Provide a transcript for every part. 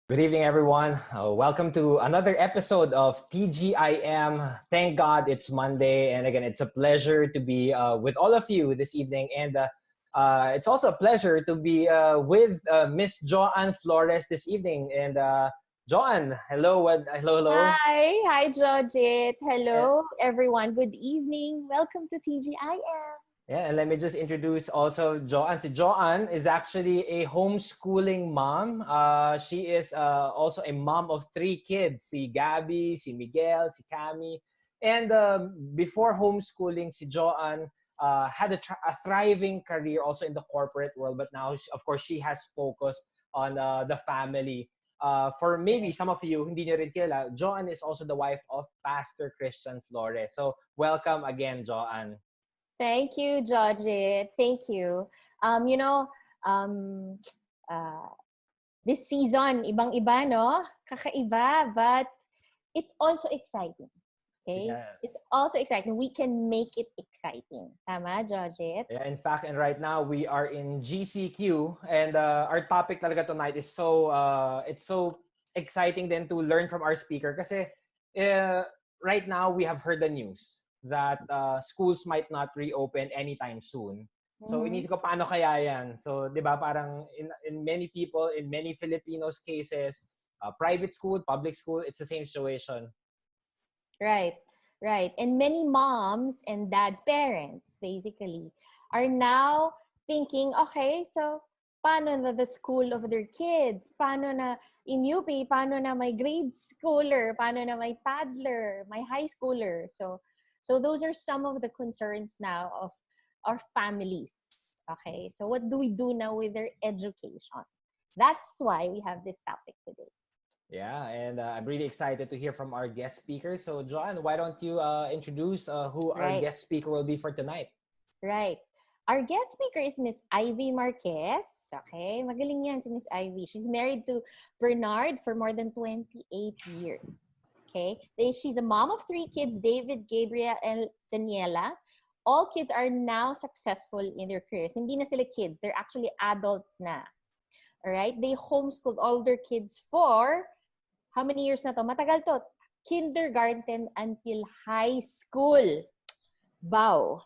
Good evening, everyone. Welcome to another episode of TGIM. Thank God it's Monday. And again, it's a pleasure to be with all of you this evening. And it's also a pleasure to be with Miss Joanne Flores this evening. And Joanne, hello. Hello. Hi, Georgette. Hello, everyone. Good evening. Welcome to TGIM. Yeah, and let me just introduce also Joanne. Si Joanne is actually a homeschooling mom. She is also a mom of 3 kids. Si Gabby, si Miguel, si Cami. And before homeschooling, si Joanne had a thriving career also in the corporate world. But now, of course, she has focused on the family. For maybe some of you, hindi nyo rin kilala, Joanne is also the wife of Pastor Christian Flores. So welcome again, Joanne. Thank you, Georgette. Thank you. This season, ibang-iba, no? Kakaiba, but it's also exciting. Okay? Yes. It's also exciting. We can make it exciting. Tama, Georgette? Yeah, in fact, and right now we are in GCQ, and our topic talaga tonight is so it's so exciting then to learn from our speaker kasi right now we have heard the news that schools might not reopen anytime soon. So inisip ko paano kaya yan? So 'di ba parang in many people, in many Filipinos cases, private school, public school, it's the same situation. Right. And many moms and dads, parents, basically, are now thinking, okay, so paano na the school of their kids? Paano na in UP? Paano na my grade schooler? Paano na my toddler? My high schooler? So those are some of the concerns now of our families. Okay, so what do we do now with their education? That's why we have this topic today. Yeah, and I'm really excited to hear from our guest speaker. So, Joanne, why don't you introduce who our Right. guest speaker will be for tonight? Right. Our guest speaker is Miss Ivy Marquez. Okay, magaling yan si Miss Ivy. She's married to Bernard for more than 28 years. Okay, she's a mom of 3 kids, David, Gabriel, and Daniela. All kids are now successful in their careers. Hindi na sila kids, they're actually adults na. All right, they homeschooled all their kids for how many years na to? Matagal to. Kindergarten until high school. Wow.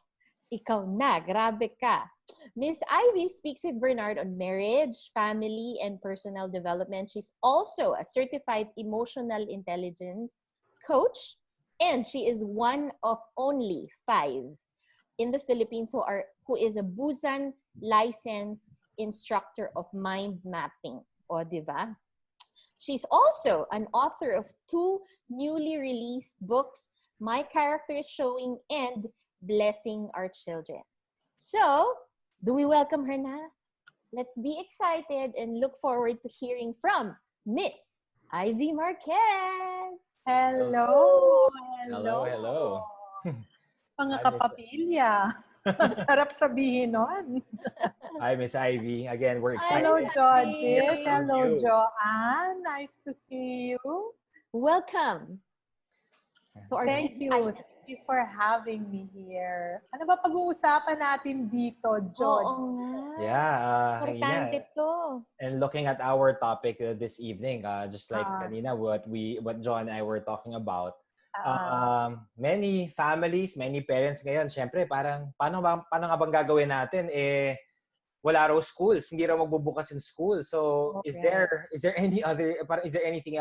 Ikaw na. Grabe ka. Miss Ivy speaks with Bernard on marriage, family, and personal development. She's also a certified emotional intelligence coach, and she is one of only 5 in the Philippines who is a Busan licensed instructor of mind mapping. O, di ba? She's also an author of 2 newly released books, My Character is Showing and Blessing Our Children. So, do we welcome her na? Let's be excited and look forward to hearing from Miss Ivy Marquez. Hello! Hello. Mga Hi, kapapilya. Ang sarap sabihin nun. Hi, Miss Ivy. Again, we're excited. Hello, Miss Georgie. Ivy. Hello, you. Joanne. Nice to see you. Welcome to our Thank you. TGIM. Thank you for having me here. Ano ba pag-uusapan natin dito, Oo George? nga. Yeah, Importante kanina. to. And looking at our topic this evening, just like Ah. kanina what John and I were talking about, many families, many parents ngayon, syempre parang paano nga bang gagawin natin wala raw schools, hindi raw magbubukas yung school. So is there is there anything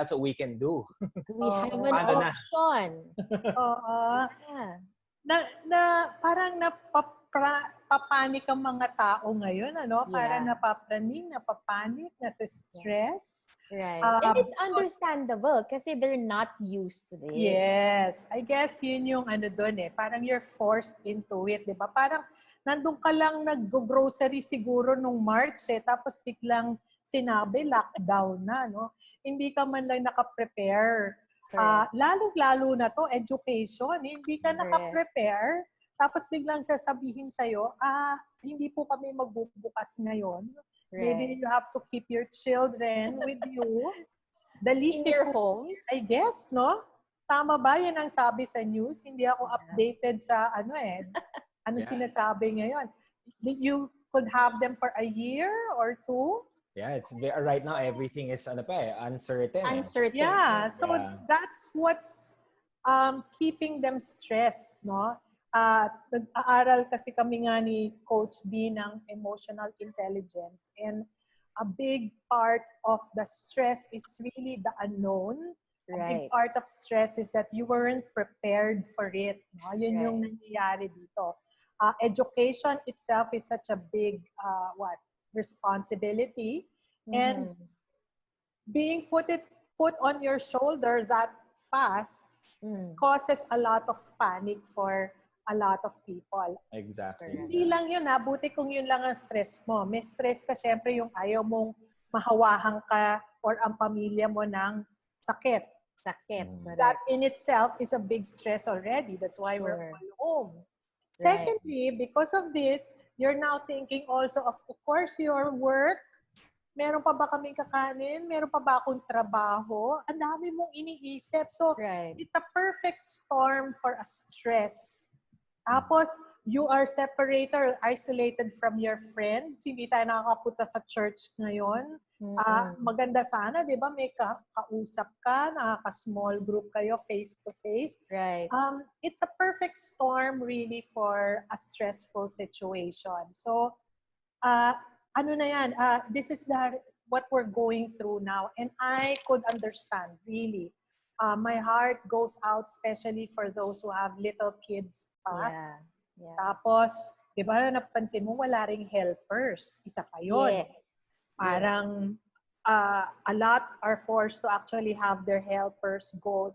else that we can do? Do we have an Paano na? option? Oo. Yeah. Parang napapanik ang mga tao ngayon, ano? Parang Yeah. napapanik, nasa-stress. Right. And it's understandable kasi they're not used to this. Yes. I guess yun yung doon Parang you're forced into it, di ba? Parang nandun ka lang nag-grocery siguro nung March tapos biglang sinabi lockdown na, no? Hindi ka man lang nakaprepare. Lalo-lalo na to, education. Hindi ka nakaprepare. Tapos biglang sasabihin sa'yo, hindi po kami magbubukas ngayon. Maybe you have to keep your children with you. The least In is, your homes? I guess, no? Tama ba yan ang sabi sa news? Hindi ako updated sa sinasabi ngayon. You could have them for a year or 2. Yeah, it's right now everything is uncertain. Uncertain. Yeah, so that's what's keeping them stressed, no? Nag-aaral kasi kami nga ni Coach D ng emotional intelligence, and a big part of the stress is really the unknown. A big part of stress is that you weren't prepared for it. No? Yun yung nangyayari dito. Education itself is such a big responsibility, and being put on your shoulder that fast causes a lot of panic for a lot of people. Exactly. Hindi lang yun, buti kung yun lang ang stress mo. May stress ka syempre yung ayaw mong mahawahan ka or ang pamilya mo ng sakit. That in itself is a big stress already. That's why we're all home. Secondly, because of this, you're now thinking also of course, your work. Meron pa ba kaming kakanin? Meron pa ba akong trabaho? Ang dami mong iniisip. So, it's a perfect storm for a stress. Tapos, you are separated or isolated from your friends. Hindi tayo nakakapunta sa church ngayon. Maganda sana, di ba? May kausap ka, nakaka-small group kayo, face-to-face. It's a perfect storm really for a stressful situation. So, this is what we're going through now. And I could understand, really. My heart goes out especially for those who have little kids pa. Tapos, di ba napansin mo, wala ring helpers. Isa pa yun. Parang, a lot are forced to actually have their helpers go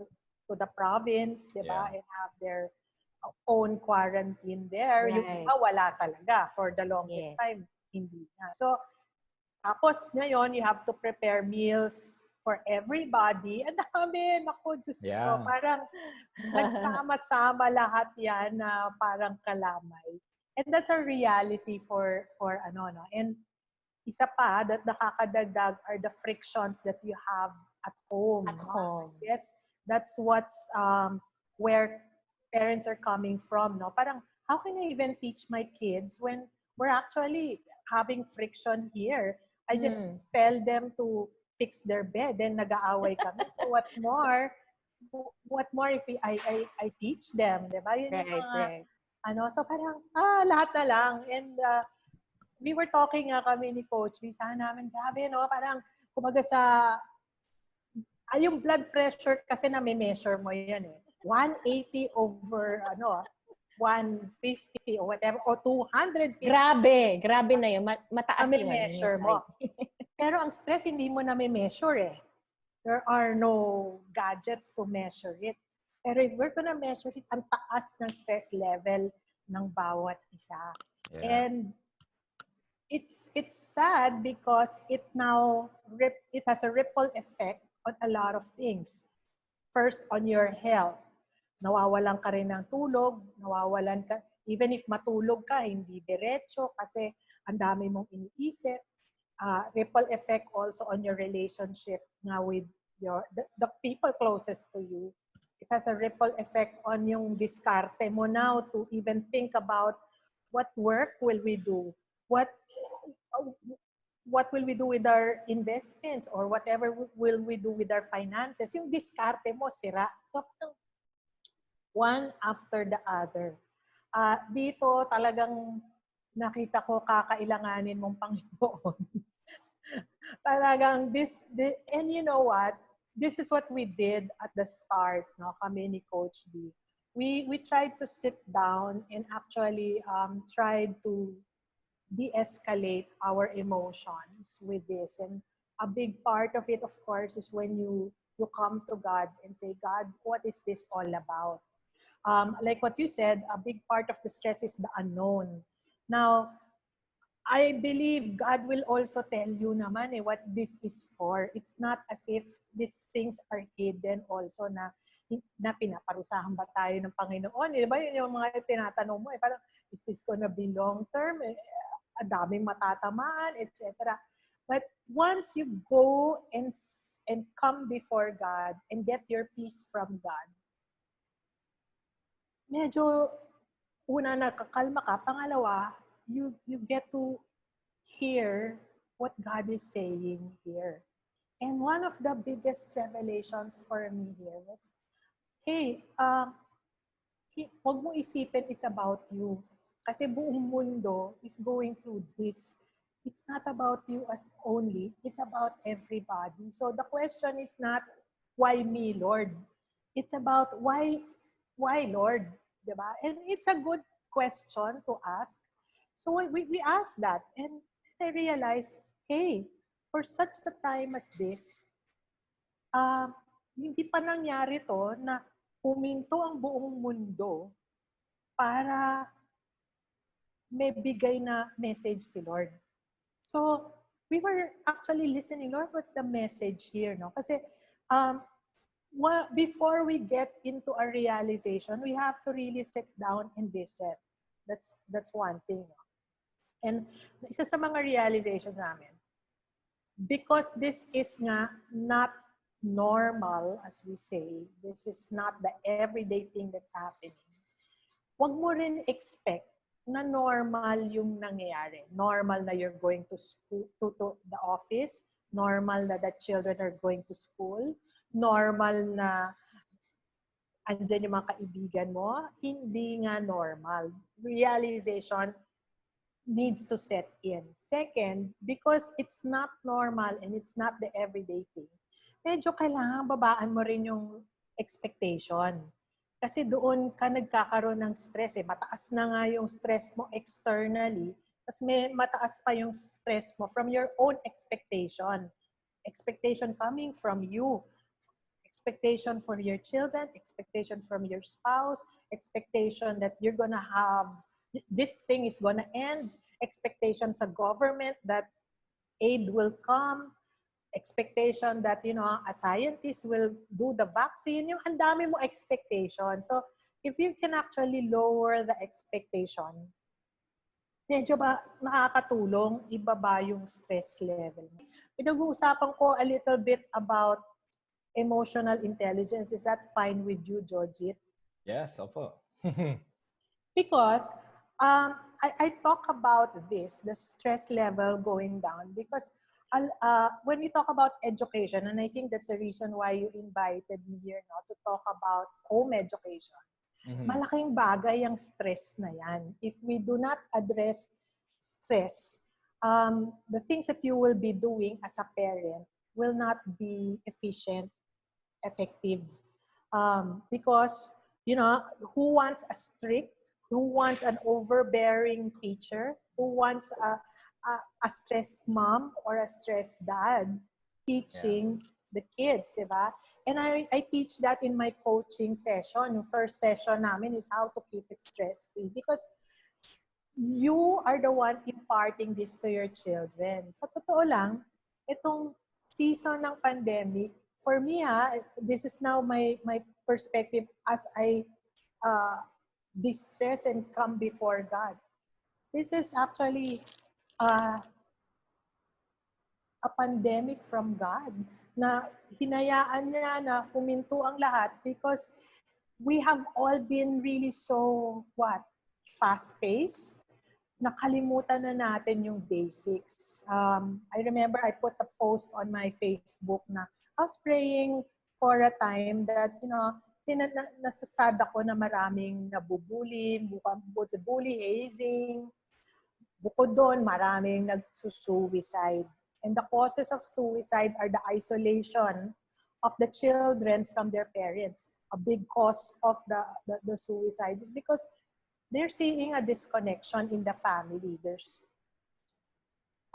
to the province, di ba? And have their own quarantine there. Yung iba, wala talaga for the longest time. Hindi na. So, tapos ngayon, you have to prepare meals for everybody. Ang dami, naku, Diyos ko. Parang nagsama-sama lahat yan na parang kalamay. And that's a reality for And isa pa that nakakadagdag are the frictions that you have at home. Yes, that's what's where parents are coming from. No? Parang, how can I even teach my kids when we're actually having friction here? I just tell them to fix their bed, then nag-aaway kami. So what more if I teach them, di ba? Yun so parang, lahat na lang. And we were talking nga kami ni Coach, sabi namin, grabe, no? Parang, kumaga yung blood pressure kasi na may measure mo yan 180 over, 150 or whatever, or 250. Grabe na yun. Mataas yung measure mo. Pero ang stress, hindi mo na may measure There are no gadgets to measure it. Pero if we're gonna measure it, ang taas ng stress level ng bawat isa. And it's sad because it has a ripple effect on a lot of things. First, on your health. Nawawalan ka rin ng tulog, even if matulog ka, hindi diretso kasi ang dami mong iniisip. Ripple effect also on your relationship with the people closest to you. It has a ripple effect on yung diskarte mo now to even think about what work will we do? What will we do with our investments or whatever will we do with our finances? Yung diskarte mo, sira. So, one after the other. Dito talagang nakita ko kakailanganin mong Panginoon. Talagang and you know what? This is what we did at the start, kami ni Coach B. We tried to sit down and actually tried to de-escalate our emotions with this. And a big part of it, of course, is when you come to God and say, God, what is this all about? Like what you said, a big part of the stress is the unknown. Now, I believe God will also tell you naman what this is for. It's not as if these things are hidden also na na pinaparusahan ba tayo ng Panginoon? Di ba yun yung mga tinatanong mo? Parang, is this gonna be long term? Daming matatamaan, etc. But once you go and come before God and get your peace from God, medyo una nakakalma ka. Pangalawa, you get to hear what God is saying here. And one of the biggest revelations for me here was, hey, huwag mo isipin it's about you. Kasi buong mundo is going through this. It's not about you as only. It's about everybody. So the question is not, why me, Lord? It's about, why Lord? Diba? And it's a good question to ask. So we asked that. And I realized, hey, for such a time as this, hindi pa nangyari to na huminto ang buong mundo para may bigay na message si Lord. So, we were actually listening, Lord, what's the message here? No? Kasi before we get into a realization, we have to really sit down and listen. That's one thing. No? And isa sa mga realizations namin, because this is nga not normal, as we say, this is not the everyday thing that's happening, wag mo rin expect na normal yung nangyayari. Normal na you're going to school, to the office, normal na the children are going to school, normal na andyan yung mga kaibigan mo. Hindi nga normal. Realization needs to set in. Second, because it's not normal and it's not the everyday thing, medyo kailangan babaan mo rin yung expectation. Kasi doon ka nagkakaroon ng stress. Mataas na nga yung stress mo externally, tapos may mataas pa yung stress mo from your own expectation. Expectation coming from you. Expectation for your children, expectation from your spouse, expectation that you're gonna have, this thing is gonna end, expectation sa government that aid will come, expectation that, a scientist will do the vaccine, yung ang dami mo expectation. So, if you can actually lower the expectation, medyo ba nakakatulong, ibaba yung stress level. Pinag-uusapan ko a little bit about emotional intelligence. Is that fine with you, Jojit? Yes, opo. Because I talk about this, the stress level going down, because when we talk about education, and I think that's the reason why you invited me here now to talk about home education, malaking bagay ang stress na yan. If we do not address stress, the things that you will be doing as a parent will not be efficient, effective. Because, who wants a strict, who wants an overbearing teacher, who wants a stressed mom or a stressed dad teaching the kids, diba? And I teach that in my coaching session. Yung first session namin is how to keep it stress-free, because you are the one imparting this to your children. Sa totoo lang, itong season ng pandemic, for me, this is now my perspective as I distress and come before God. This is actually a pandemic from God na hinayaan niya na huminto ang lahat because we have all been really so, fast-paced. Nakalimutan na natin yung basics. I remember I put a post on my Facebook na I was praying for a time that, nasasad ako na maraming nabubuli, bukod sa bully, hazing. Bukod doon, maraming nagsusuicide. And the causes of suicide are the isolation of the children from their parents. A big cause of the suicide is because they're seeing a disconnection in the family. There's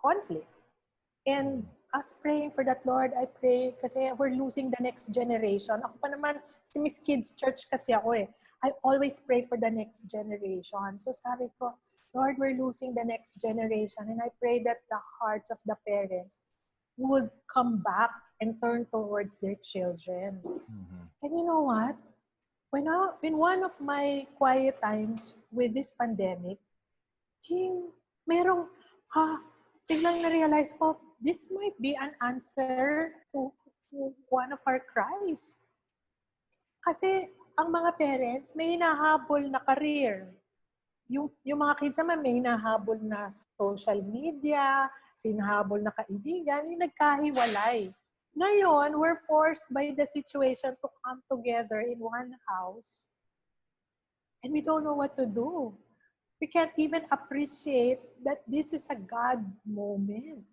conflict. And us praying for that, Lord, I pray kasi we're losing the next generation. Ako pa naman, si Miss Kids Church kasi ako I always pray for the next generation. So sabi ko, Lord, we're losing the next generation. And I pray that the hearts of the parents would come back and turn towards their children. And you know what? in one of my quiet times with this pandemic, merong, biglang na-realize ko, this might be an answer to one of our cries. Kasi ang mga parents, may hinahabol na career. Yung mga kids naman, may hinahabol na social media, sinahabol na kaibigan, yung nagkahiwalay. Ngayon, we're forced by the situation to come together in one house. And we don't know what to do. We can't even appreciate that this is a God moment.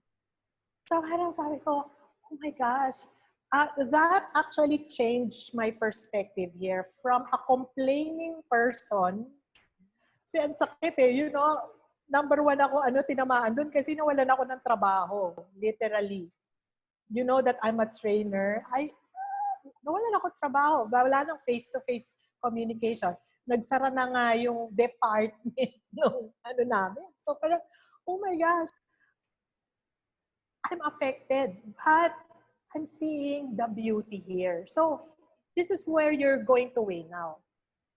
So parang sabi ko, oh my gosh, that actually changed my perspective here from a complaining person. Kasi ang sakit number one ako, tinamaan dun kasi nawalan ako ng trabaho, literally. You know that I'm a trainer. Nawalan ako ng trabaho. Wala nang face-to-face communication. Nagsara na nga yung department ng namin. So parang, oh my gosh, I'm affected. But I'm seeing the beauty here. So this is where you're going to weigh now.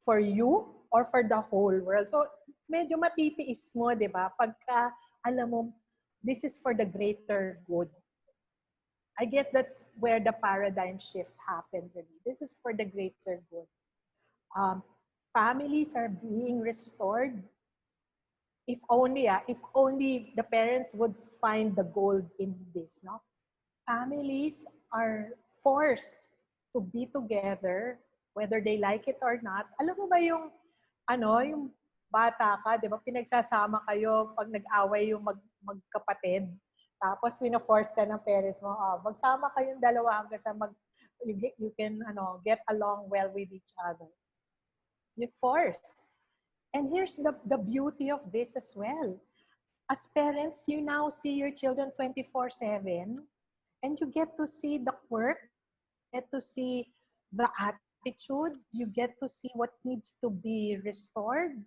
For you or for the whole world. So medyo matitiis mo, di ba? Pagka alam mo, this is for the greater good. I guess that's where the paradigm shift happened for me. This is for the greater good. Families are being restored. If only the parents would find the gold in this, no? Families are forced to be together, whether they like it or not. Alam mo ba yung bata ka, di ba? Pinagsasama kayo pag nag-away yung magkapatid. Tapos, wina-force ka ng parents mo, magsama kayong dalawa hanggang sa you can get along well with each other. You're forced. And here's the beauty of this as well. As parents, you now see your children 24/7, and you get to see the quirk, get to see the attitude, you get to see what needs to be restored,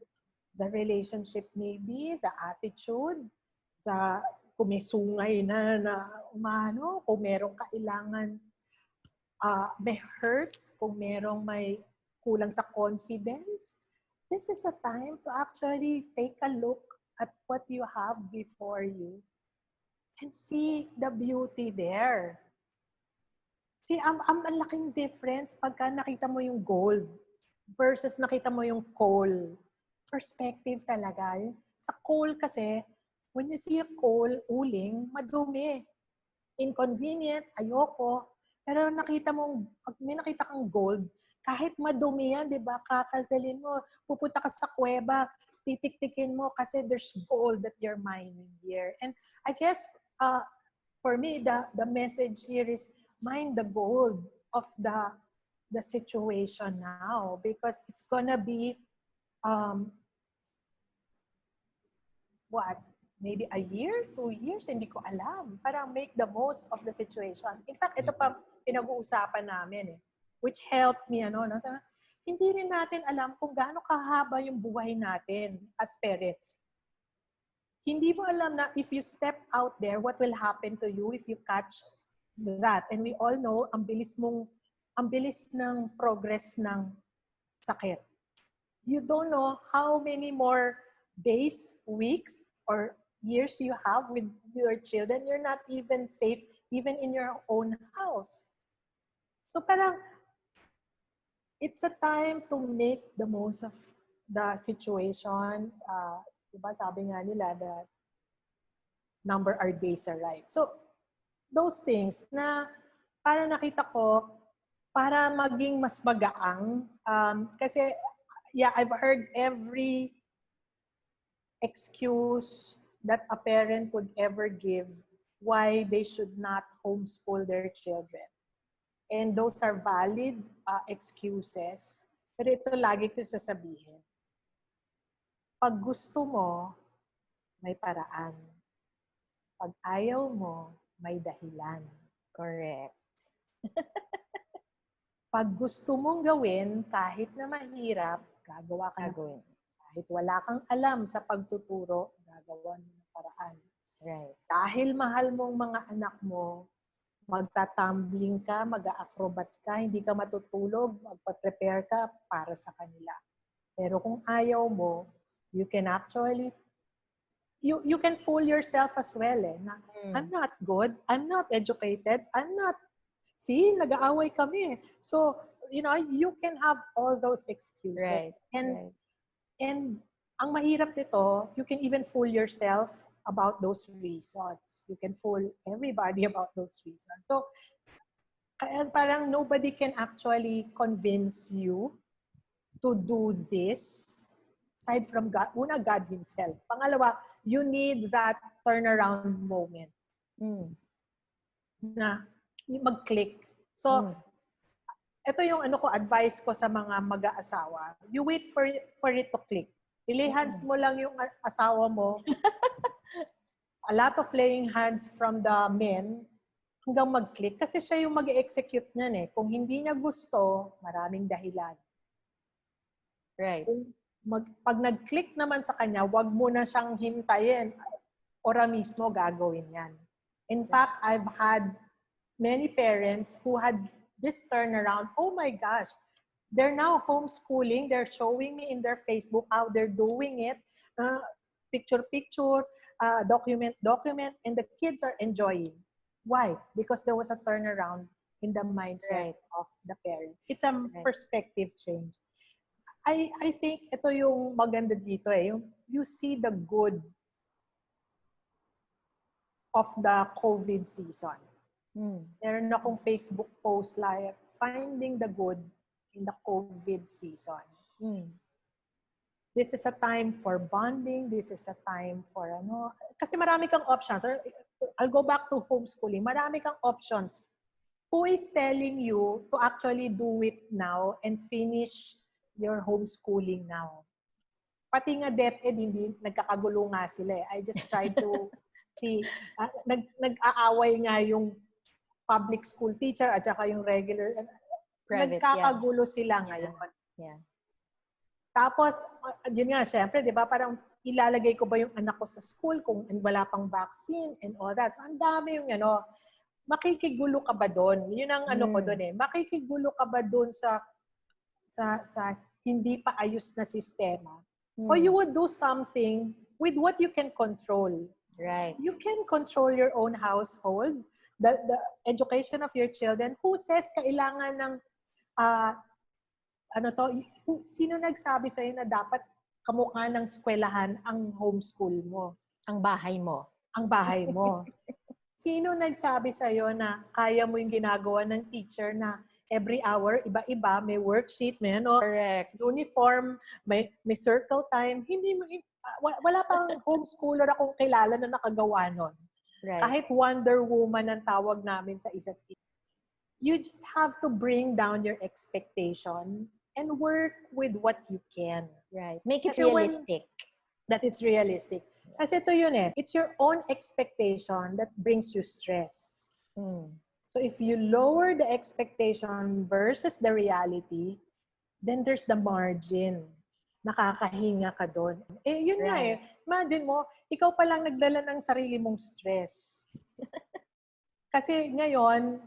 the relationship maybe, the attitude, kung may sungay na umano, kung merong kailangan, may hurts, kung merong may kulang sa confidence. This is a time to actually take a look at what you have before you and see the beauty there. See, ang laking difference pagka nakita mo yung gold versus nakita mo yung coal. Perspective talaga. Sa coal kasi, when you see a coal, uling, madumi. Inconvenient, ayoko. Pero pag may nakita kang gold, kahit madumi yan, di ba? Kakalkalin mo, pupunta ka sa kuweba, titik-tikin mo kasi there's gold that you're mining here. And I guess, for me, the message here is mine the gold of the situation now because it's gonna be, maybe a year, 2 years, hindi ko alam. Parang make the most of the situation. In fact, ito pa pinag-uusapan namin which helped me, hindi rin natin alam kung gaano kahaba yung buhay natin as parents. Hindi mo alam na if you step out there, what will happen to you if you catch that. And we all know, ang bilis ng progress ng sakit. You don't know how many more days, weeks, or years you have with your children. You're not even safe, even in your own house. So parang, it's a time to make the most of the situation. Diba sabi nga nila that number our days are right. So, those things na para nakita ko, para maging mas magaang, kasi, I've heard every excuse that a parent would ever give why they should not homeschool their children. And those are valid excuses. Pero ito lagi ko sasabihin. Pag gusto mo, may paraan. Pag ayaw mo, may dahilan. Correct. Pag gusto mong gawin, kahit na mahirap, gagawa ka ng kahit wala kang alam sa pagtuturo, gagawa mo ng paraan. Right. Dahil mahal mong mga anak mo, magtatumbling ka, mag-acrobat ka, hindi ka matutulog, magpa-prepare ka para sa kanila. Pero kung ayaw mo, you can actually, you can fool yourself as well na, I'm not good, I'm not educated, I'm not, see, nag-aaway kami. So, you can have all those excuses. Right. And ang mahirap nito, you can even fool yourself about those reasons. You can fool everybody about those reasons. So, kaya parang nobody can actually convince you to do this aside from God. Una, God Himself. Pangalawa, you need that turnaround moment na mag-click. So, ito yung advice ko sa mga mag-aasawa. You wait for it to click. Ilay hands mo lang yung asawa mo. A lot of laying hands from the men hanggang mag-click. Kasi siya yung mag-execute niyan eh. Kung hindi niya gusto, maraming dahilan. Right. Pag nag-click naman sa kanya, wag mo na siyang hintayin. Ora mismo gagawin yan. In fact, I've had many parents who had this turnaround. Oh my gosh, they're now homeschooling. They're showing me in their Facebook how they're doing it. Picture, document, and the kids are enjoying. Why? Because there was a turnaround in the mindset of the parents. It's a perspective change. I think ito yung maganda dito eh. You see the good of the COVID season. Meron akong Facebook post like, finding the good in the COVID season. This is a time for bonding. This is a time for kasi marami kang options. I'll go back to homeschooling. Marami kang options. Who is telling you to actually do it now and finish your homeschooling now? Pati nga DepEd, hindi nagkakagulo nga sila eh. I just tried to see, nag-aaway nga yung public school teacher at saka yung regular, private, nagkakagulo sila ngayon. Yeah. Tapos, yun nga, syempre, di ba, parang ilalagay ko ba yung anak ko sa school kung wala pang vaccine and all that. So, ang dami yung, makikigulo ka ba doon? Yun ang ko doon eh. Makikigulo ka ba doon sa hindi pa ayos na sistema? Or you would do something with what you can control. Right. You can control your own household, the education of your children. Who says kailangan ng sino nagsabi sa'yo na dapat kamukha ng eskwelahan ang homeschool mo? Ang bahay mo. Ang bahay mo. Sino nagsabi sa'yo na kaya mo yung ginagawa ng teacher na every hour, iba-iba, may worksheet, may correct, uniform, may circle time. Hindi mo, wala pang homeschooler akong kilala na nakagawa nun. Right. Kahit Wonder Woman ang tawag namin sa isa't isa. You just have to bring down your expectation and work with what you can. Right. Make it Kasi realistic. That it's realistic. Kasi ito yun eh. It's your own expectation that brings you stress. So if you lower the expectation versus the reality, then there's the margin. Nakakahinga ka doon. Eh, yun nga eh. Imagine mo, ikaw pa lang nagdala ng sarili mong stress. Kasi ngayon,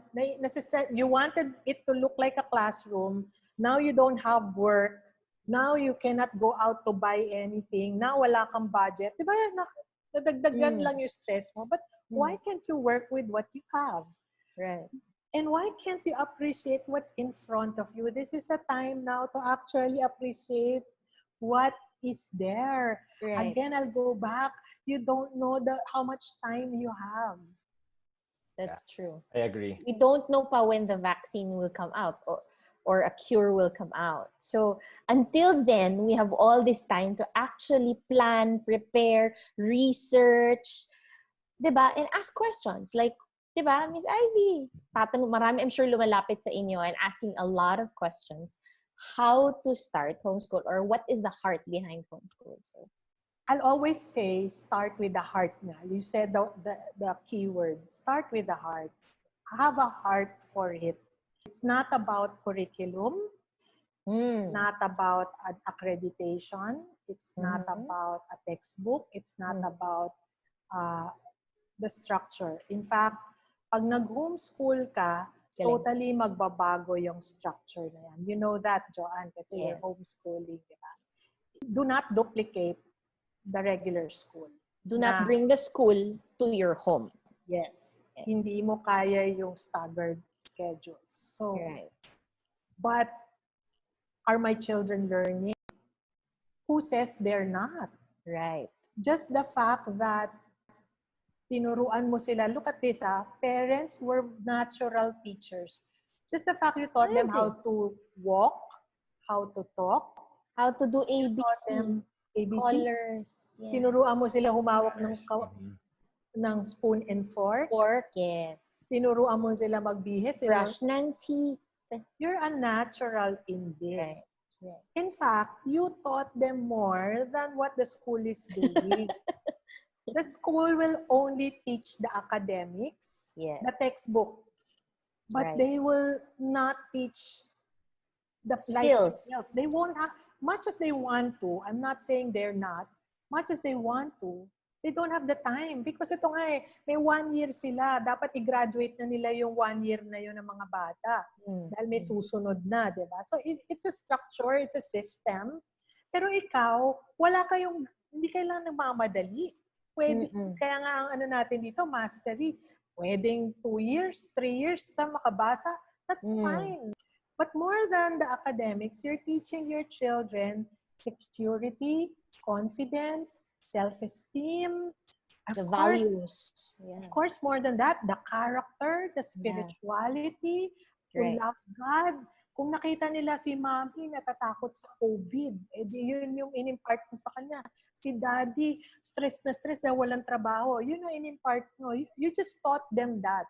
you wanted it to look like a classroom. Now you don't have work. Now you cannot go out to buy anything. Now wala kang budget. Diba, nadagdagan lang yung stress mo. But why can't you work with what you have? Right. And why can't you appreciate what's in front of you? This is a time now to actually appreciate what is there. Right. Again, I'll go back. You don't know how much time you have. That's true. I agree. We don't know pa when the vaccine will come out or a cure will come out. So until then, we have all this time to actually plan, prepare, research, diba? And ask questions like, diba, Miss Ivy, marami I'm sure lumalapit sa inyo and asking a lot of questions. How to start homeschool or what is the heart behind homeschool? So, I'll always say, start with the heart na. You said the key word. Start with the heart. Have a heart for it. It's not about curriculum. It's not about an accreditation. It's not about a textbook. It's not about the structure. In fact, Pag nag-homeschool ka, Galing. totally magbabago yung structure na yan. You know that, Joanne, kasi you're Yes. homeschooling, di ba? Do not duplicate the regular school. Do not bring the school to your home. Yes. Yes. Hindi mo kaya yung staggered schedules. So, Right. but are my children learning? Who says they're not? Right. Just the fact that tinuruan mo sila, look at this, parents were natural teachers. Just the fact you taught them how to walk, how to talk, how to do taught ABC, them ABC. colors. Yeah. Tinuruan mo sila humawak ng spoon and fork. Fork, yes. Tinuruan mo sila magbihis. Brush ng teeth. You're a natural in this. Right. Right. In fact, you taught them more than what the school is doing. The school will only teach the academics, Yes. the textbook, but Right. they will not teach the Skills. life skills. They won't have, much as they want to, I'm not saying they're not, much as they want to, they don't have the time. Because ito nga may 1 year sila. Dapat i-graduate na nila yung 1 year na yun ng mga bata. Dahil may susunod na, di ba? So it's a structure, it's a system. Pero ikaw, hindi kailangan nagmamadali. Pwede, kaya nga ang ano natin dito, mastery. Pwedeng 2 years, 3 years sa makabasa. That's fine. But more than the academics, you're teaching your children security, confidence, self-esteem, The values. Yeah. of course, more than that, the character, the spirituality, to Right. love God. Kung nakita nila si Mommy natatakot sa COVID, yun yung in-impart mo sa kanya. Si Daddy, stress na walang trabaho. Yun yung in-impart mo. You just taught them that.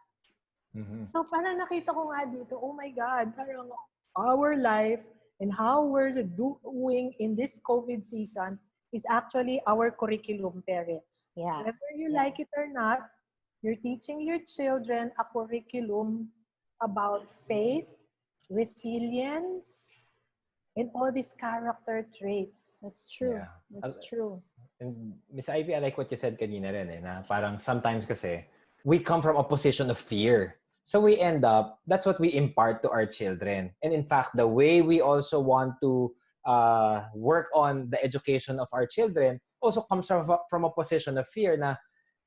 Mm-hmm. So parang nakita ko nga dito, oh my God, parang our life and how we're doing in this COVID season is actually our curriculum, parents. Yeah. Whether you like it or not, you're teaching your children a curriculum about faith, resilience, and all these character traits. That's true. Yeah. That's true. And Miss Ivy, I like what you said kanina rin na parang sometimes kasi we come from a position of fear. So we end up, that's what we impart to our children. And in fact, the way we also want to work on the education of our children also comes from a position of fear na,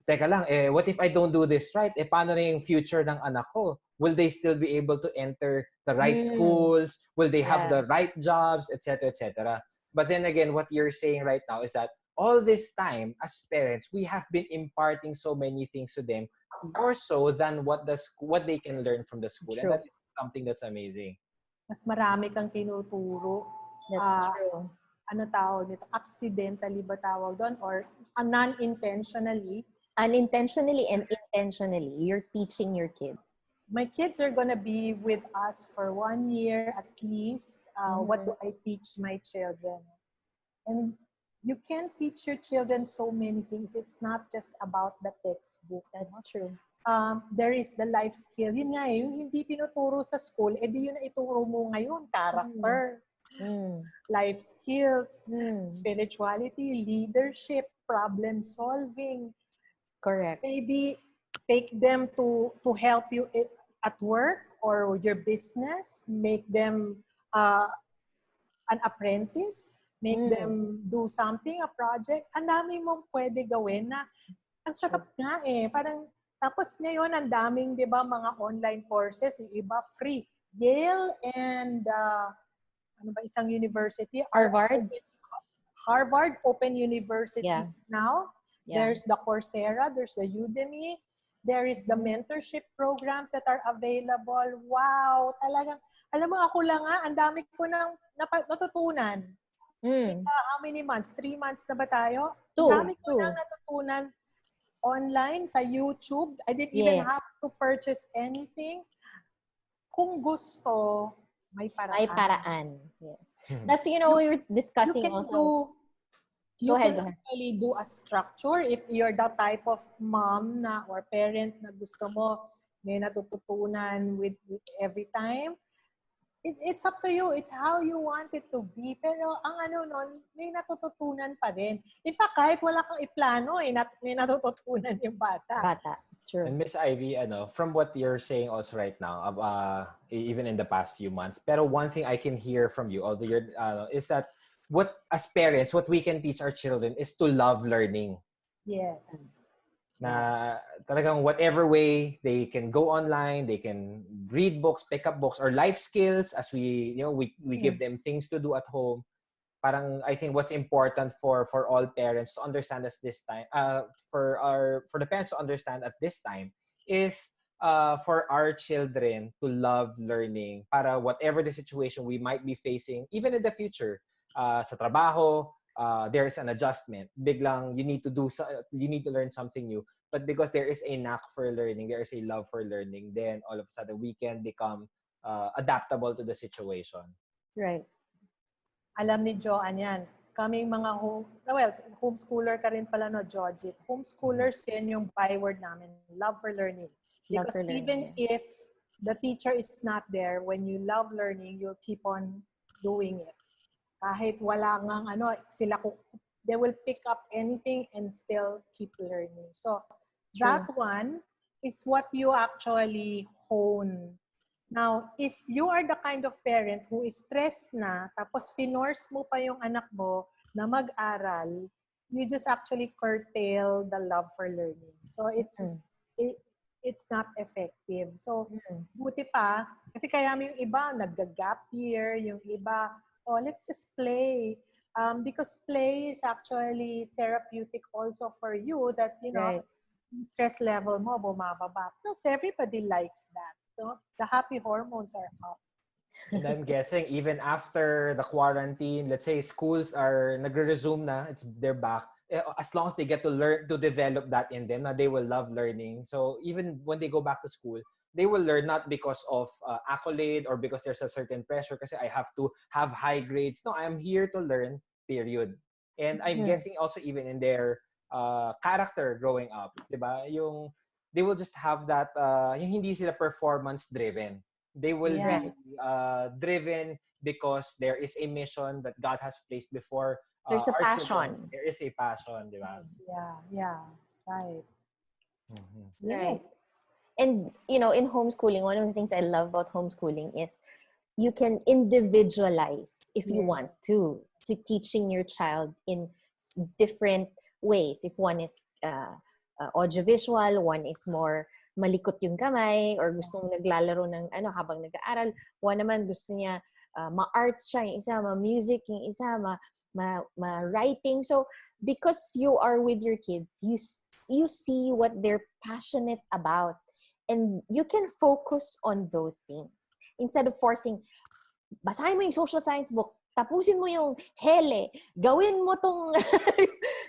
teka lang, what if I don't do this right? Paano na yung future ng anak ko? Will they still be able to enter the right schools? Will they have the right jobs, etc., etc.? But then again, what you're saying right now is that all this time, as parents, we have been imparting so many things to them, more so than what they can learn from the school. True. And that is something that's amazing. Mas marami kang tinuturo. That's true. Ano tawag nito? Accidentally ba tawag doon? Or non-intentionally? Unintentionally and intentionally, you're teaching your kid. My kids are gonna be with us for 1 year at least. What do I teach my children? And you can teach your children so many things. It's not just about the textbook. That's true. There is the life skill. Yun nga yung hindi tinuturo sa school, di yun na ituro mo ngayon. Character, life skills, spirituality, leadership, problem solving. Correct. Maybe take them to help you at work or your business. Make them an apprentice. Make them do something, a project. Ang dami mong pwede gawin na ang sarap nga Parang, tapos ngayon, ang daming, di ba, mga online courses, yung iba free. Yale and, ano ba, isang university? Harvard Open Universities now. Yeah. There's the Coursera, there's the Udemy, there is the mentorship programs that are available. Wow! Talagang, alam mo, ako lang ang dami ko nang natutunan. How many months? 3 months na ba tayo? 2. Ang dami ko nang natutunan online sa YouTube. I didn't even have to purchase anything. Kung gusto, may paraan. May paraan. Yes. That's, we were discussing also. You can actually do a structure if you're the type of mom or parent na gusto mo may natututunan with every time. It's up to you. It's how you want it to be. Pero ang may natututunan pa rin. In fact, kahit wala kang iplano, may natututunan yung bata. True. And Miss Ivy, from what you're saying also right now, even in the past few months, pero one thing I can hear from you, although is that as parents, what we can teach our children is to love learning. Yes. Na talagang whatever way they can go online, they can read books, pick up books, or life skills as we give them things to do at home. Parang I think what's important for all parents to understand us this time, for the parents to understand at this time is for our children to love learning para whatever the situation we might be facing, even in the future, sa trabaho, there is an adjustment. Biglang you need to learn something new. But because there is a knack for learning, there is a love for learning, then all of a sudden we can become adaptable to the situation. Right. Alam ni Joanne yan. Kaming mga homeschooler ka rin pala, no, Georgie? Homeschoolers, yan yung byword namin. Love for learning. Because even if the teacher is not there, when you love learning, you'll keep on doing it. Kahit wala ngang they will pick up anything and still keep learning. So, that one is what you actually hone. Now, if you are the kind of parent who is stressed na, tapos finorce mo pa yung anak mo na mag-aral, you just actually curtail the love for learning. So, it's not effective. So, buti pa, kasi kaya yung iba, nag-gap year, yung iba, let's just play. Because play is actually therapeutic also for you that, stress level mo bumababa. Plus, everybody likes that. So, the happy hormones are up. And I'm guessing even after the quarantine, let's say schools are nagre-resume na, they're back. As long as they get to learn, to develop that in them, they will love learning. So even when they go back to school, they will learn not because of accolade or because there's a certain pressure kasi I have to have high grades. No, I'm here to learn, period. And I'm guessing also even in their character growing up, diba? They will just have that, yung hindi sila performance driven. They will be driven because there is a mission that God has placed before. There's a passion. Children. There is a passion, di ba? Yeah, right. Mm-hmm. Yes. And, in homeschooling, one of the things I love about homeschooling is you can individualize if you want to teaching your child in different ways. If one is audiovisual, one is more malikot yung kamay, or gustong naglalaro ng habang nag-aaral. One naman gusto niya ma-arts siya, yung isa ma-music, yung isa ma-writing. So because you are with your kids, you see what they're passionate about, and you can focus on those things instead of forcing, basahin mo yung social science book, tapusin mo yung hele, gawin mo tong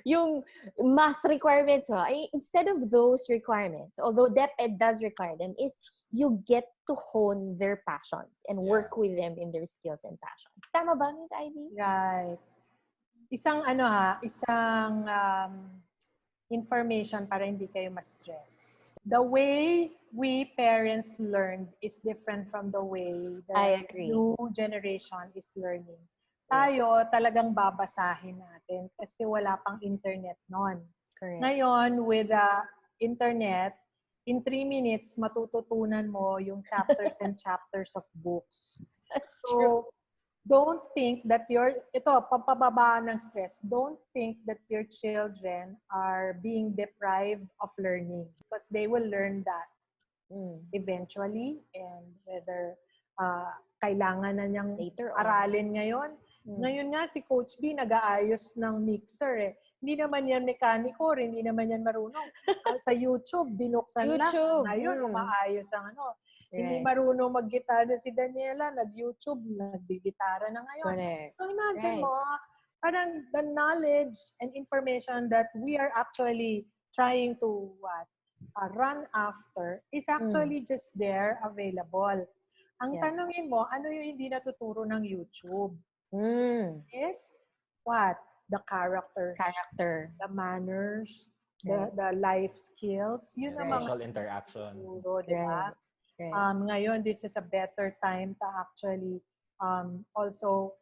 yung math requirements mo. Instead of those requirements, although DepEd does require them, is you get to hone their passions and work with them in their skills and passions. Tama ba, Ms. Ivy? Right. Isang information para hindi kayo ma-stress. The way we parents learned is different from the way the new generation is learning. Tayo talagang babasahin natin kasi wala pang internet noon. Ngayon, with the internet, in 3 minutes, matututunan mo yung chapters and chapters of books. That's true. Don't think that pampababa ng stress, don't think that your children are being deprived of learning because they will learn that eventually, and whether kailangan na niyang aralin ngayon. Ngayon nga si Coach B nag-aayos ng mixer Hindi naman yan mekaniko, hindi naman yan marunong. Sa YouTube, binuksan lang. Ngayon, umaayos ang Hindi marunong mag-gitara si Daniela, nag-YouTube, nag-gitara na ngayon. So imagine mo, parang the knowledge and information that we are actually trying to run after is actually just there, available. Ang tanongin mo, ano yung hindi natuturo ng YouTube? Is what? The character, the manners, the life skills. Yun ang mga social interaction. Natuturo, diba? Ngayon, this is a better time to actually also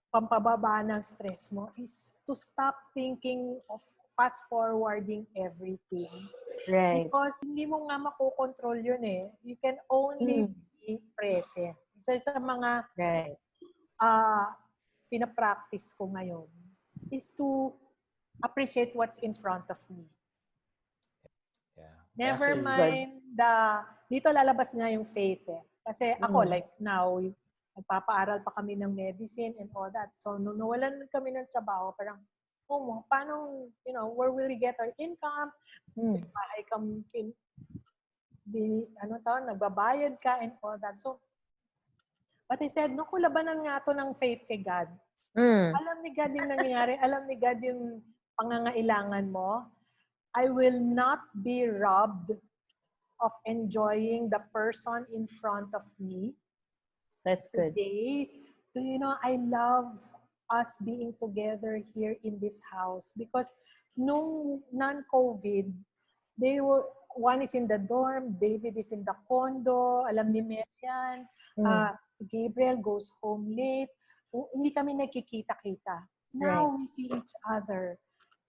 pampababa ng stress mo is to stop thinking of fast-forwarding everything Right. Because hindi mo nga makokontrol yun eh. You can only be present. Isa sa mga Right. pinapractice ko ngayon is to appreciate what's in front of me. Yeah. Never Actually, mind dito lalabas nga yung faith eh. Kasi ako, like now, nagpapaaral pa kami ng medicine and all that. So, nung nawalan kami ng trabaho, parang, paano, where will we get our income? Bahay kang, nagbabayad ka and all that. So, but I said, labanan nga to ng faith kay God. Alam ni God yung nangyayari. Alam ni God yung pangangailangan mo. I will not be robbed of enjoying the person in front of me. That's good. Today, I love us being together here in this house because nung non-COVID, one is in the dorm, David is in the condo, alam ni Marian, si Gabriel goes home late. Hindi kami nakikita-kita. Now we see each other.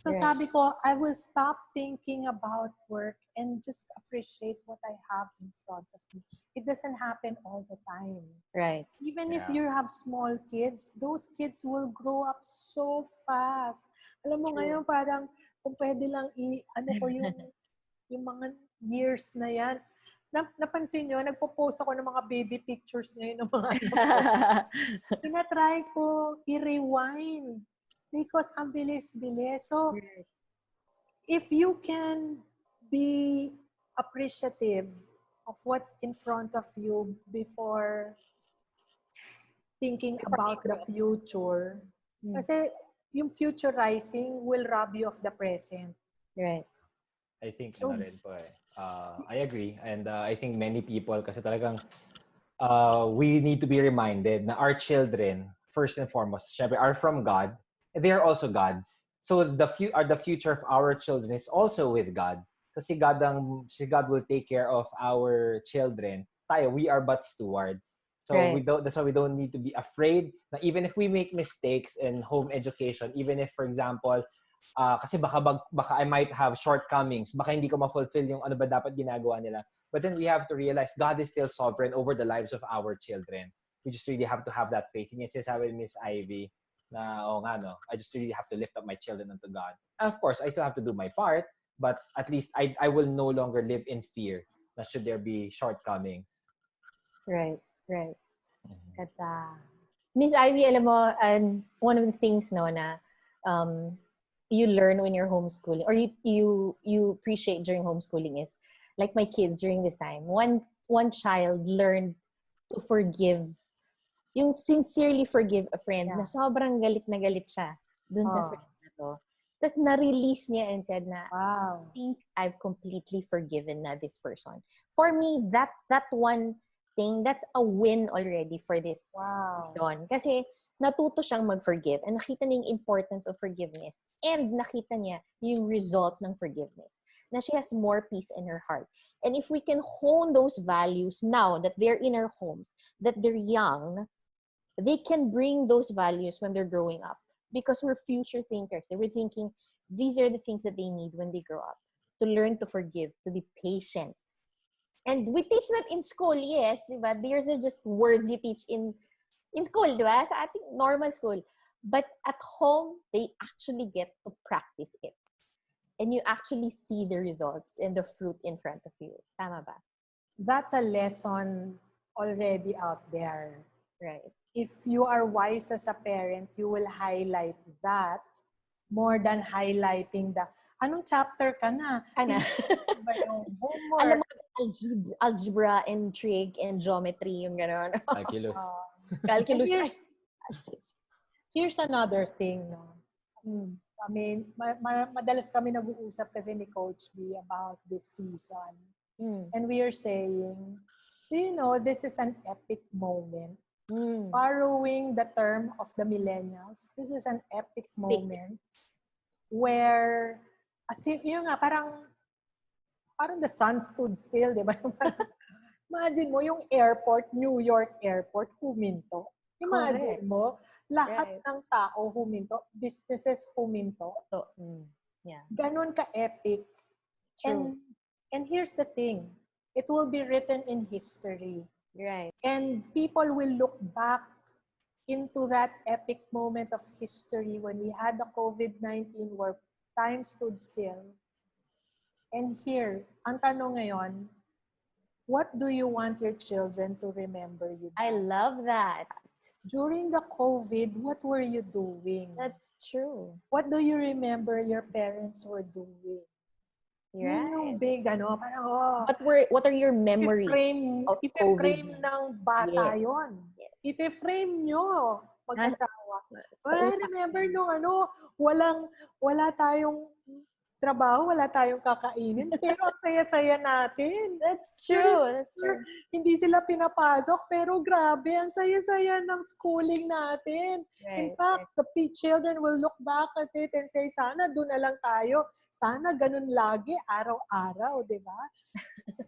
So sabi ko, I will stop thinking about work and just appreciate what I have in front of me. It doesn't happen all the time. Right. Even if you have small kids, those kids will grow up so fast. Alam mo ngayon parang kung pwede lang yung mga years na yan. Napansin nyo, nagpo-post ako ng mga baby pictures ngayon ng mga anak ko. Tinatry ko i-rewind. Because ang bilis-bilis. So, if you can be appreciative of what's in front of you before thinking about the future, kasi yung futurizing will rob you of the present. Right. I think rin po eh. I agree. And I think many people, kasi talagang we need to be reminded na our children, first and foremost, syempre, are from God. They are also God's. So the future of our children is also with God. Kasi God will take care of our children. We are but stewards. So that's why we don't need to be afraid na even if we make mistakes in home education, even if, for example, kasi baka I might have shortcomings, baka hindi ko ma-fulfill yung ano ba dapat ginagawa nila. But then we have to realize God is still sovereign over the lives of our children. We just really have to have that faith. Yung sinasabi ni Miss Ivy, na I just really have to lift up my children unto God. And of course, I still have to do my part, but at least I will no longer live in fear na should there be shortcomings. Right. Ganda. Miss Ivy, alam mo, one of the things na you learn when you're homeschooling or you appreciate during homeschooling is like my kids during this time. One child learned to forgive. Yung sincerely forgive a friend na sobrang galit na galit siya dun sa friend na to. Tapos na-release niya and said na, I think I've completely forgiven na this person. For me, that one thing, that's a win already for this person. Kasi natuto siyang mag-forgive and nakita niya yung importance of forgiveness. And nakita niya yung result ng forgiveness. Na she has more peace in her heart. And if we can hone those values now that they're in our homes, that they're young, they can bring those values when they're growing up because we're future thinkers. We're thinking these are the things that they need when they grow up. To learn to forgive, to be patient. And we teach that in school, yes, diba? These are just words you teach in school, diba? Sa ating normal school. But at home, they actually get to practice it. And you actually see the results and the fruit in front of you. Tama ba? That's a lesson already out there. Right. If you are wise as a parent, you will highlight that more than highlighting anong chapter ka na? Ano? Ba yung homework? Alam mo, algebra and trig and geometry, yung gano'n. Calculus. Calculus. Here's another thing, no? I mean, madalas kami nag-uusap kasi ni Coach B about this season. And we are saying, do you know, this is an epic moment. Borrowing the term of the millennials, this is an epic moment where, yun nga, parang the sun stood still, di ba? Imagine mo, yung airport, New York airport, huminto. Imagine mo, lahat ng tao huminto, businesses huminto. Yeah. Ganon ka-epic. True. And And here's the thing, it will be written in history. Right. And people will look back into that epic moment of history when we had the COVID-19 where time stood still. And here, ang tanong ngayon, what do you want your children to remember you? I love that. During the COVID, what were you doing? That's true. What do you remember your parents were doing? Yun yung Right. big, parang, What are your memories of Ipe-frame COVID? ng bata Yes. yon. Yes. Ipe-frame nyo, mag-asawa. Sa I utak remember niya. nung wala tayong trabaho, wala tayong kakainin, pero ang saya-saya natin. That's true. That's true. Hindi sila pinapasok, pero grabe, ang saya-saya ng schooling natin. In Right. fact, the children will look back at it and say, sana doon na lang tayo. Sana ganun lagi, araw-araw, di ba?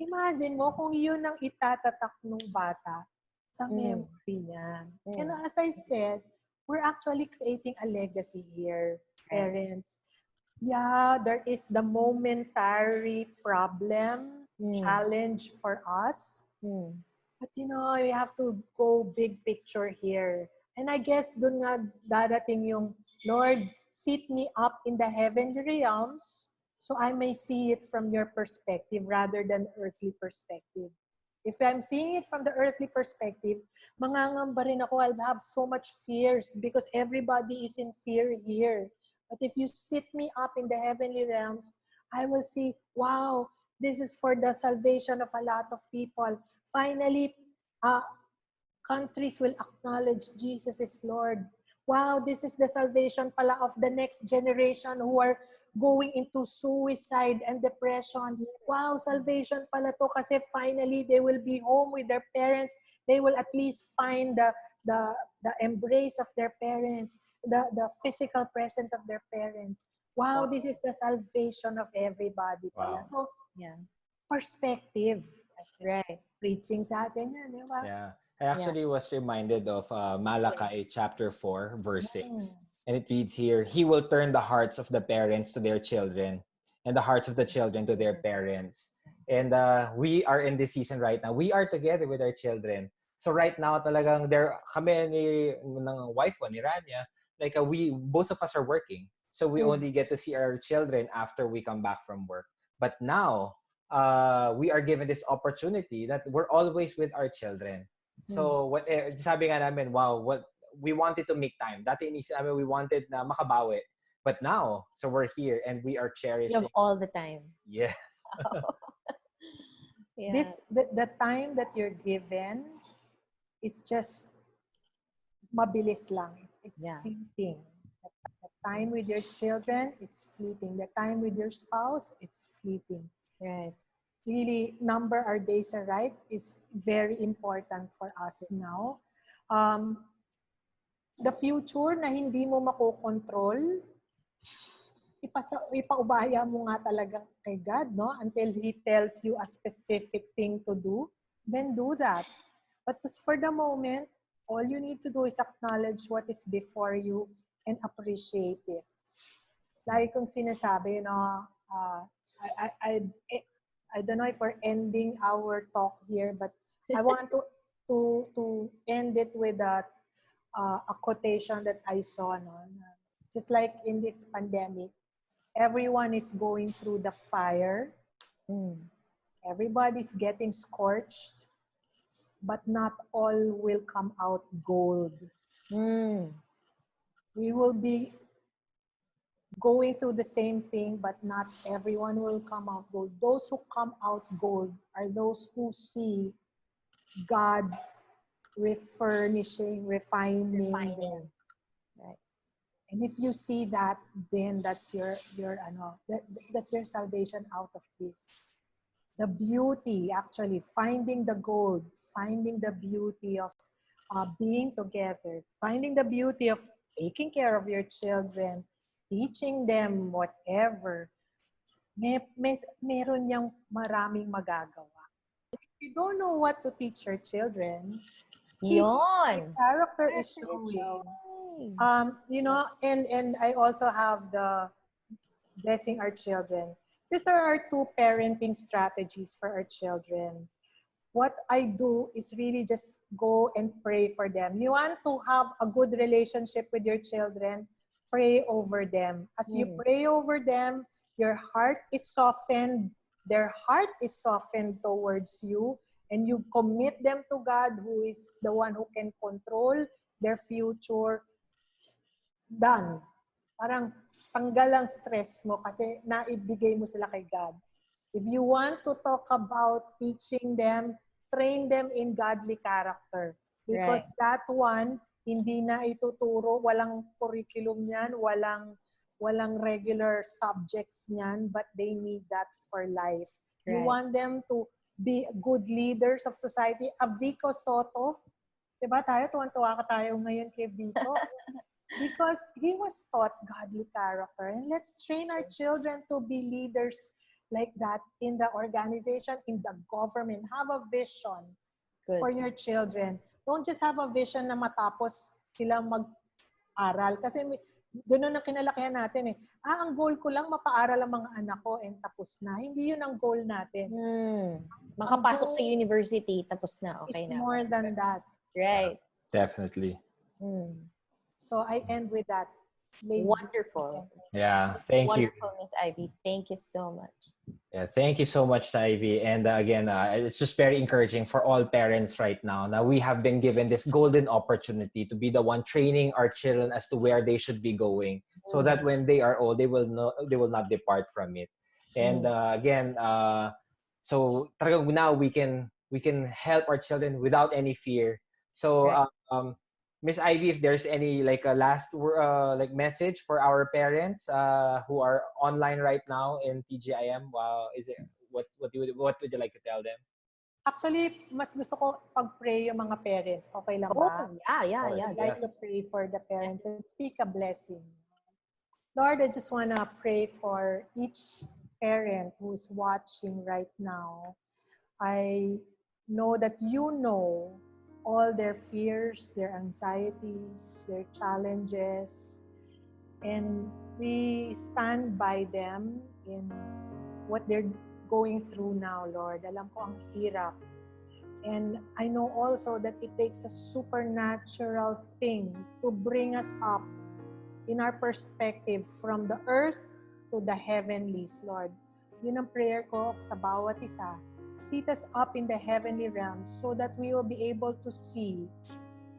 Imagine mo kung yun ang itatatak ng bata sa memory niya. And as I said, we're actually creating a legacy here, parents. Yeah, there is the momentary problem, challenge for us. But we have to go big picture here. And I guess dun nga darating yung, Lord, seat me up in the heavenly realms so I may see it from your perspective rather than earthly perspective. If I'm seeing it from the earthly perspective, mangangamba rin ako, I'll have so much fears because everybody is in fear here. But if you sit me up in the heavenly realms, I will see, wow, this is for the salvation of a lot of people. Finally, countries will acknowledge Jesus is Lord. Wow, this is the salvation pala of the next generation who are going into suicide and depression. Wow, salvation pala to kasi finally they will be home with their parents. They will at least find the embrace of their parents, the physical presence of their parents. Wow, this is the salvation of everybody pala. So, perspective. Right. Preaching sa atin yan, di ba? Yeah. I actually was reminded of Malachi chapter 4, verse 6. And it reads here, He will turn the hearts of the parents to their children and the hearts of the children to their parents. And we are in this season right now. We are together with our children. So right now, talagang kami ng wife ko, ni Rania, like both of us are working. So we only get to see our children after we come back from work. But now, we are given this opportunity that we're always with our children. So sabi nga namin, wow, what we wanted to make time. Dati inisip namin we wanted na makabawi. But now, so we're here and we are cherishing. You have all the time. Yes. The time that you're given is just mabilis lang. It's fleeting. The time with your children, it's fleeting. The time with your spouse, it's fleeting. Right. Really, number our days aright is very important for us now. The future na hindi mo makokontrol, ipaubaya mo nga talaga kay God, no? Until He tells you a specific thing to do, then do that. But just for the moment, all you need to do is acknowledge what is before you and appreciate it. Like kung sinasabi, I don't know if we're ending our talk here, but I want to end it with a quotation that I saw. Just like in this pandemic, everyone is going through the fire. Everybody's getting scorched, but not all will come out gold. We will be going through the same thing, but not everyone will come out gold. Those who come out gold are those who see God refining them. Right. And if you see that, then that's your that's your salvation out of this. The beauty, actually, finding the gold, finding the beauty of being together, finding the beauty of taking care of your children, teaching them whatever, meron niyang maraming magagawa. If you don't know what to teach your children, Yon. Character is showing. And I also have the blessing our children. These are our two parenting strategies for our children. What I do is really just go and pray for them. You want to have a good relationship with your children, pray over them. As you pray over them, your heart is softened, their heart is softened towards you, and you commit them to God, who is the one who can control their future. Done. Parang tanggal ang stress mo kasi naibigay mo sila kay God. If you want to talk about teaching them, train them in godly character. Because that one, hindi na ituturo, walang curriculum niyan, walang regular subjects niyan, but they need that for life. You want them to be good leaders of society. A Vico Soto, diba tayo, tuwan-tuwa ka tayo ngayon kay Vico. Because he was taught godly character. And let's train our children to be leaders like that in the organization, in the government. Have a vision for your children. Don't just have a vision na matapos sila mag-aral. Kasi ganoon ang kinalakihan natin eh. Ang goal ko lang mapaaral ang mga anak ko and tapos na. Hindi yun ang goal natin. Makapasok sa university, tapos na. Okay it's na. more than that. Right. Definitely. So I end with that. Ladies. Wonderful. Yeah, thank you. Wonderful, Miss Ivy. Thank you so much. Yeah, thank you so much, Ivy. And again, it's just very encouraging for all parents right now. Now we have been given this golden opportunity to be the one training our children as to where they should be going, so that when they are old, they will not depart from it. And again, so now we can help our children without any fear. So Miss Ivy, if there's any like a last like message for our parents who are online right now in PGIM, is it what would you like to tell them? Actually, mas gusto ko pag-pray yung mga parents. Okay lang ba? Yeah. I'd like to pray for the parents and speak a blessing. Lord, I just want to pray for each parent who's watching right now. I know that you know all their fears, their anxieties, their challenges, and we stand by them in what they're going through now, Lord. Alam ko ang hirap. And I know also that it takes a supernatural thing to bring us up in our perspective from the earth to the heavenlies, Lord. Yun ang prayer ko sa bawat isa. Seat us up in the heavenly realms so that we will be able to see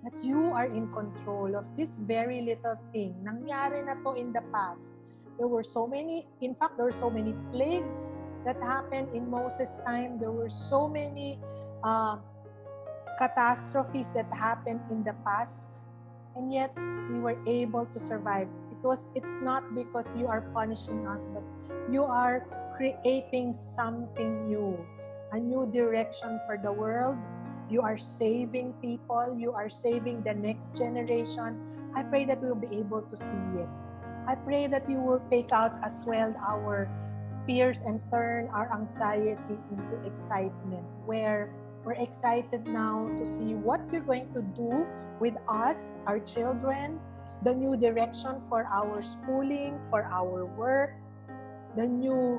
that you are in control of this very little thing. Nangyari na to in the past. There were so many plagues that happened in Moses' time. There were so many catastrophes that happened in the past. And yet, we were able to survive. It's not because you are punishing us, but you are creating something new. A new direction for the world. You are saving people. You are saving the next generation. I pray that we will be able to see it. I pray that you will take out as well our fears and turn our anxiety into excitement, where we're excited now to see what you're going to do with us, our children, the new direction for our schooling, for our work, the new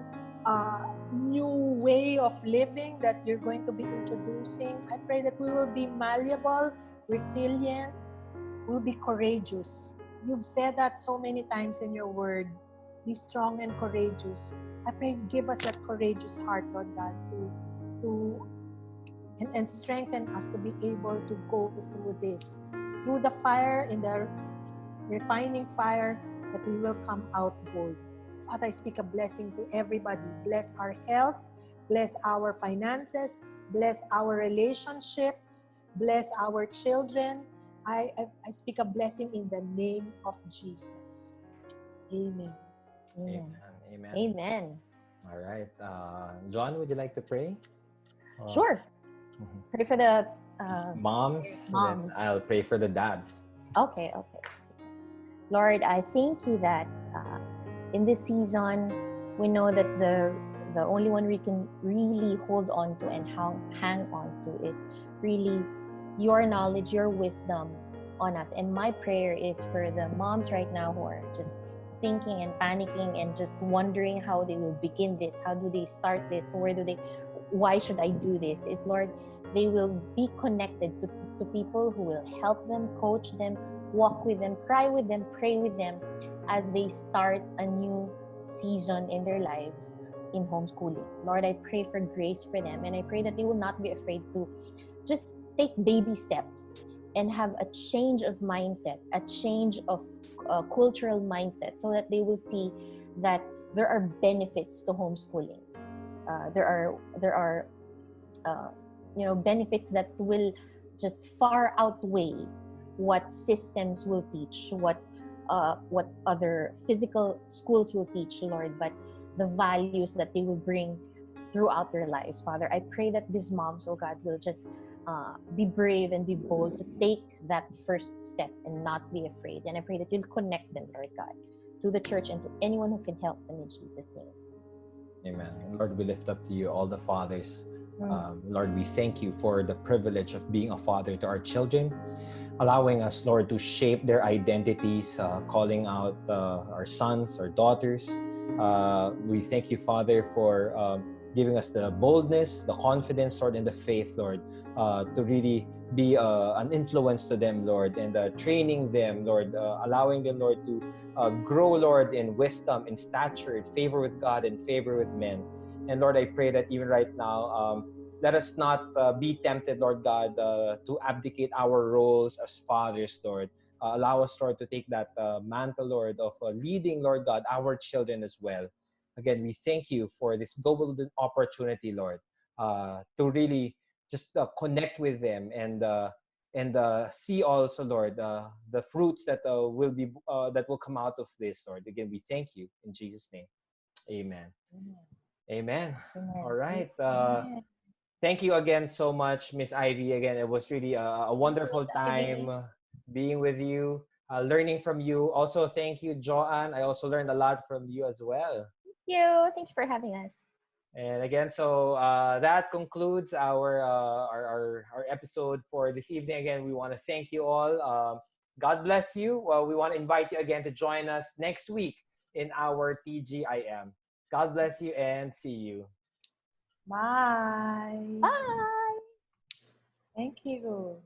way of living that you're going to be introducing. I pray that we will be malleable, resilient, we'll be courageous. You've said that so many times in your word. Be strong and courageous. I pray, give us that courageous heart, Lord God, and strengthen us to be able to go through this. Through the fire, in the refining fire, that we will come out gold. Father, I speak a blessing to everybody. Bless our health, bless our finances, bless our relationships, bless our children. I speak a blessing in the name of Jesus. Amen. Amen. All right. John, would you like to pray? Sure. Pray for the moms. Then I'll pray for the dads. Okay. Lord, I thank you that in this season, we know that the only one we can really hold on to and hang on to is really your knowledge, your wisdom on us. And my prayer is for the moms right now who are just thinking and panicking and just wondering how they will begin this, how do they start this, why should I do this, is Lord, they will be connected to people who will help them, coach them, walk with them, cry with them, pray with them as they start a new season in their lives in homeschooling. Lord, I pray for grace for them, and I pray that they will not be afraid to just take baby steps and have a change of mindset, a change of cultural mindset, so that they will see that there are benefits to homeschooling. There are benefits that will just far outweigh what systems will teach, what other physical schools will teach, Lord, but the values that they will bring throughout their lives, Father. I pray that these moms, oh God, will just be brave and be bold to take that first step and not be afraid. And I pray that you'll connect them, Lord God, to the church and to anyone who can help them in Jesus' name. Amen. Lord, we lift up to you all the fathers. Lord, we thank you for the privilege of being a father to our children, allowing us, Lord, to shape their identities, calling out our sons, our daughters. We thank you, Father, for giving us the boldness, the confidence, Lord, and the faith, Lord, to really be an influence to them, Lord, and training them, Lord, allowing them, Lord, to grow, Lord, in wisdom, in stature, in favor with God, and favor with men. And Lord, I pray that even right now, let us not be tempted, Lord God, to abdicate our roles as fathers, Lord. Allow us, Lord, to take that mantle, Lord, of leading, Lord God, our children as well. Again, we thank you for this golden opportunity, Lord, to really just connect with them and see also, Lord, the fruits that will come out of this, Lord. Again, we thank you in Jesus' name. Amen. Amen. All right. Thank you again so much, Miss Ivy. Again, it was really a wonderful time being with you, learning from you. Also, thank you, Joanne. I also learned a lot from you as well. Thank you for having us. And again, so that concludes our episode for this evening. Again, we want to thank you all. God bless you. We want to invite you again to join us next week in our TGIM. God bless you and see you. Bye. Bye. Thank you.